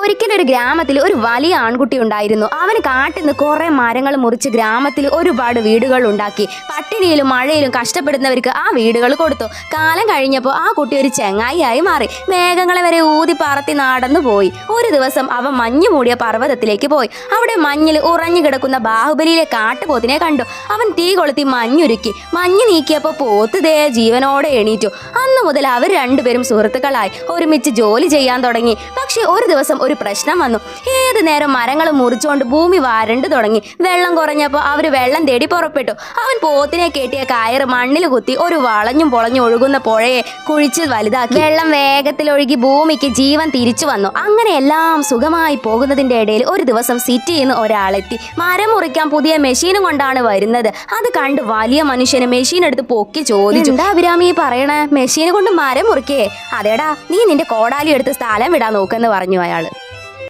ഒരിക്കലൊരു ഗ്രാമത്തിൽ ഒരു വലിയ ആൺകുട്ടി ഉണ്ടായിരുന്നു. അവന് കാട്ടിൽ നിന്ന് കുറെ മരങ്ങൾ മുറിച്ച് ഗ്രാമത്തിൽ ഒരുപാട് വീടുകൾ ഉണ്ടാക്കി. പട്ടിണിയിലും മഴയിലും കഷ്ടപ്പെടുന്നവർക്ക് ആ വീടുകൾ കൊടുത്തു. കാലം കഴിഞ്ഞപ്പോൾ ആ കുട്ടി ഒരു ചെങ്ങായിയായി മാറി. മേഘങ്ങളെ വരെ ഊതി പറത്തി നടന്നു പോയി. ഒരു ദിവസം അവൻ മഞ്ഞു മൂടിയ പർവ്വതത്തിലേക്ക് പോയി. അവിടെ മഞ്ഞിൽ ഉറഞ്ഞു കിടക്കുന്ന ബാഹുബലിയിലെ കാട്ടുപോത്തിനെ കണ്ടു. അവൻ തീ കൊളുത്തി മഞ്ഞുരുക്കി. മഞ്ഞ് നീക്കിയപ്പോൾ പോത്ത് ദേ ജീവനോടെ എണീറ്റു. അന്നു മുതൽ അവർ രണ്ടുപേരും സുഹൃത്തുക്കളായി ഒരുമിച്ച് ജോലി ചെയ്യാൻ തുടങ്ങി. പക്ഷെ ഒരു ദിവസം ഒരു പ്രശ്നം വന്നു. ഏത് നേരം മരങ്ങൾ മുറിച്ചുകൊണ്ട് ഭൂമി വരണ്ടു തുടങ്ങി. വെള്ളം കുറഞ്ഞപ്പോൾ അവർ വെള്ളം തേടി പുറപ്പെട്ടു. അവൻ പോത്തിനെ കെട്ടിയ കയറ് മണ്ണിൽ കുത്തി ഒരു വളഞ്ഞും പൊളഞ്ഞും ഒഴുകുന്ന പുഴയെ കുഴിച്ച് വലുതാക്കി. വെള്ളം വേഗത്തിൽ ഒഴുകി ഭൂമിക്ക് ജീവൻ തിരിച്ചു വന്നു. അങ്ങനെ എല്ലാം സുഖമായി പോകുന്നതിന്റെ ഇടയിൽ ഒരു ദിവസം സിറ്റിയിൽ നിന്ന് ഒരാളെത്തി. മരം മുറിക്കാൻ പുതിയ മെഷീനും കൊണ്ടാണ് വരുന്നത്. അത് കണ്ട് വലിയ മനുഷ്യന് മെഷീൻ എടുത്ത് പൊക്കി ചോദിച്ചു, എന്താ അഭിരാമി പറയണേ? മെഷീൻ കൊണ്ട് മരം മുറിക്കേ? അതേടാ, നീ നിന്റെ കോടാലി എടുത്ത് സ്ഥലം വിടാൻ നോക്കെന്ന് പറഞ്ഞു അയാൾ.